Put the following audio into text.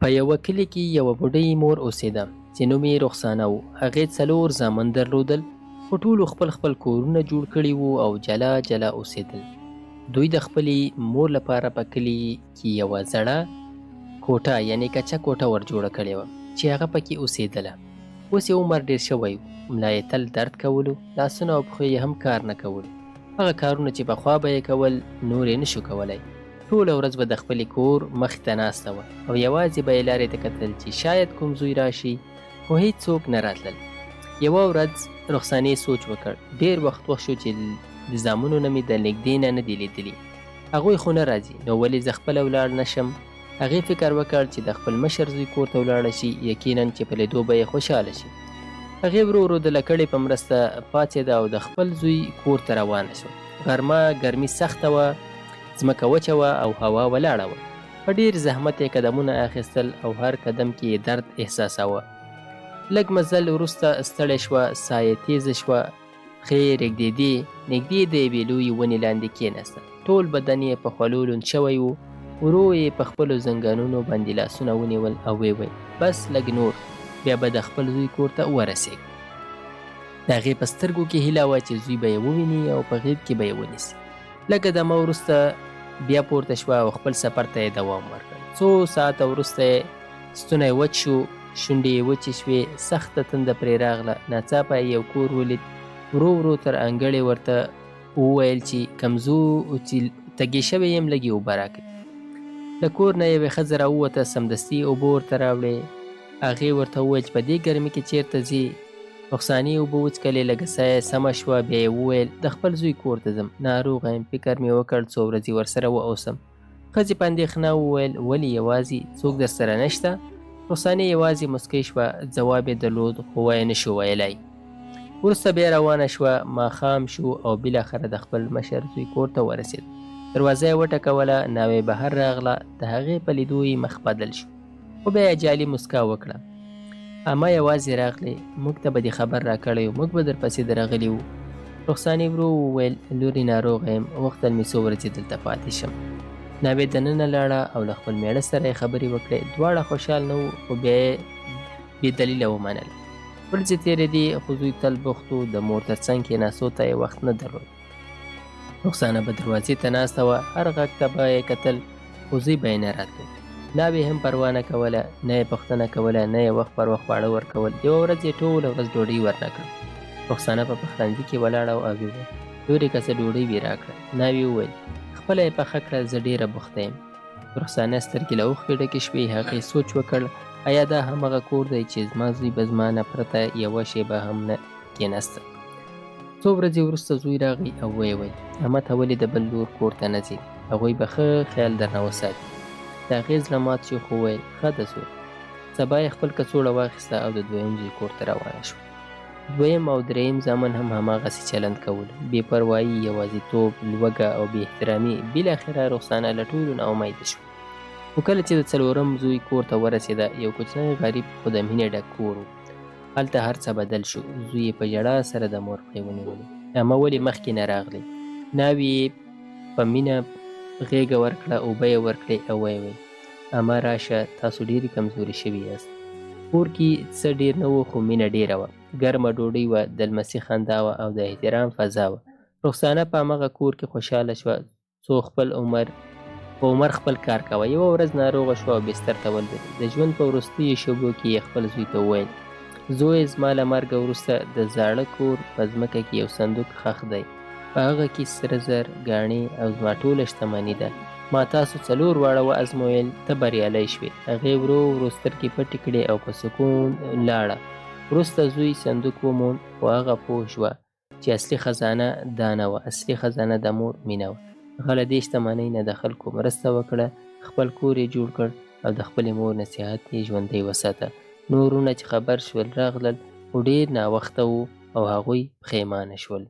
په یوه کلي کې یوه بوډۍ مور اوسېده چې نوم یې رخسانه و. هغې 4 زامن درلودل، خو ټولو خپل خپل کورونه جوړ کړي وو او جلا جلا اوسېدل. دوی د خپلې مور لپاره په کلي کې یوه زړه کوټه یعنې کچه کوټه ور جوړه کړې وه چې هغه پکې اوسېدله. اوس یې عمر ډېر شوی و، ملا یې تل درد کولو، لاسونه او پښې یې هم کار نه کولو. هغه کارونه چې پخوا به یې کول نور یې نشو کولی. ټوله ورځ به د خپلې کور مخې ته ناسته وه او یوازې به یې لارې ته کتل چې شاید کوم زوی راشي، خو هېڅوک نه راتلل. یوه ورځ رخسانې سوچ وکړ، ډېر وخت شو چې د زامنو نه مې د نږدې نه دي لیدلي، هغوی خو نه راځي، نو ولې زه خپله ولاړ نشم؟ هغې فکر وکړ چې د خپل مشر زوی کور ته ولاړه شي، یقینا چې په لیدو به یې خوشحاله شي. هغې ورو ورو د لکړې په مرسته پاڅېده او د خپل زوی کور ته روانه شوه. غرمه ګرمي سخته وه، ځمکه وچه وه او هوا ولاړه وه. په ډېر زحمت یې قدمونه اخیستل او هر قدم کې یې درد احساساوه. لږ مزل وروسته ستړې شوه، ساه یې تیزه شوه، پښې یې رېږدېدې، نږدې د یوې لویې ونې لاندې کېناسته. ټول بدن یې په خولو لوند شوی و. ورو یې په خپلو زنګانونو باندې لاسونه ونیول او ویې ویل، بس لږ نور، بیا به د خپل زوی کور ته ورسېږم. د هغې په سترګو کې هیله وه چې زوی به یې وویني او په غېږ کې به یې ونیسي. لږه دمه وروسته بیا پورته شوه او خپل سفر ته یې دوام ورکړ. 2 ساعته وروسته یې ستونی وچ شو، شونډې یې وچې شوې، سخته تنده پرې راغله. ناڅاپه یې یو کور ولید. ورو ورو تر انګړ یې ورته وویل چې تږې شوی یم، لږې اوبه راکړئ. له کور نه یوې ښځه راووته، سمدستي یې اوبه ورته راوړې. هغې ورته وویل چې په دې ګرمۍ کې چېرته ځې؟ رخسانې اوبه وڅښلې، لږه ساه یې سمه شوه. بیا یې وویل، د خپل زوی کور ته ځم، ناروغه یم، فکر مې وکړ څو ورځې ورسره واوسم. ښځې په اندېښنه وویل، ولې یوازې؟ څوک درسره نشته؟ رخسانې یوازې مسکی شوه، ځواب یې درلود خو ویې نشو ویلی. وروسته بیا روانه شوه. ماښام شو او بالاخره د خپل مشر زوی کور ته ورسېد. دروازه یې وټکوله، ناوې بهر راغله. د هغې په لیدو یې مخ بدل شو، خو بیا یې جالي مسکا وکړه. اما یوازې راغلې، موږ ته به دې خبر راکړی و، موږ به درپسې درغلي وو. رخسانې ورو وویل، لورې ناروغه یم، غوښتل مې څو ورځې دلته پاتې شم. ناوې دننه لاړه او له خپل میړه سره یې خبرې وکړې. دواړه خوشحال نه وو، خو بیا یې بې دلیله ومنل. ورځې تېرېدې، خو زوی تل بوخت و، د مور تر څنګ کېناستو ته یې وخت نه درلود. رخسانه به دروازې ته ناسته وه، هر غږ ته به یې کتل، خو زوی به یې نه راتلو. ناوې هم پروا نه کوله، نه یې پوښتنه کوله، نه یې وخت پر وخت خواړه ورکول. یوه ورځ یې ټوله ورځ ډوډۍ ورنه کړه. رخسانه په پخلنځي کې ولاړه وه او ویې ویل، لورې که څه ډوډۍ وي راکړه. ناوې وویل، خپله یې پخه کړه، زه ډېره بوخته یم. رخسانه سترګې له اوښکې ډکې شوې. هغې سوچ وکړ، ایا دا همغه کور دی چې زما زوی به زما نه پرته یوه شېبه هم نه کېناسته؟ څو ورځې وروسته زوی راغی او ویې ویل، احمد ته ولې د بل لور کور ته نه ځې؟ هغوی به ښه خیال درنه وساتي. د هغې زړه مات شو، خو ویل، ښه ده زوی. سبا یې خپل کڅوړه واخیسته او د دویم زوی کور ته روانه شوه. دویم او دریم زامن هم هماغسې چلند کولو، بې پروایي، یوازیتوب، لوږه او بې احترامي. بالاخره رخسانه له ټولو نا امیده شوه. خو کله چې د 4م زوی کور ته ورسېده، یو کوچنی غریب خو د مینې ډک کور و. هلته هر څه بدل شو. زوی یې په ژړا سره د مور پښې ونیولې. اما ولې مخکې نه راغلې؟ ناوې یې په مینه غېږه ورکړه، اوبه یې ورکړې او ویې ویل، اما راشه، تاسو ډېرې کمزوري شوي یاست. کور کې څه ډېر نه و، خو مینه ډېره وه. ګرمه ډوډۍ وه، د لمسي خندا وه او د احترام فضا وه. رخسانه په همغه کور کې خوشحاله شوه، څو عمر خپل کار کاوه. یوه ورځ ناروغه شوه او بستر ته ولوېده. د ژوند په وروستیو شېبو کې یې خپل زوی ته وویل، زوی، زما له مرګه وروسته د زاړه کور په ځمکه کې یو صندوق ښخ دی. په هغه کې سره زر، ګاڼې او زما ټوله شتمني ده. ما تاسو 4 واړه وازمویل، ته بریالی شوې. هغې ورو ورو سترګې پټې کړې او په سکون لاړه. وروسته زوی صندوق وموند، خو هغه پوه شوه چې اصلي خزانه دا نه وه. اصلي خزانه د مور مینه وه. هغه له دې شتمنۍ نه د خلکو مرسته وکړه، خپل کور یې جوړ کړ او د خپلې مور نصیحت یې ژوندی وساته. نور وروڼه چې خبر شول راغلل، خو ډېر ناوخته وو او هغوی پښیمانه شول.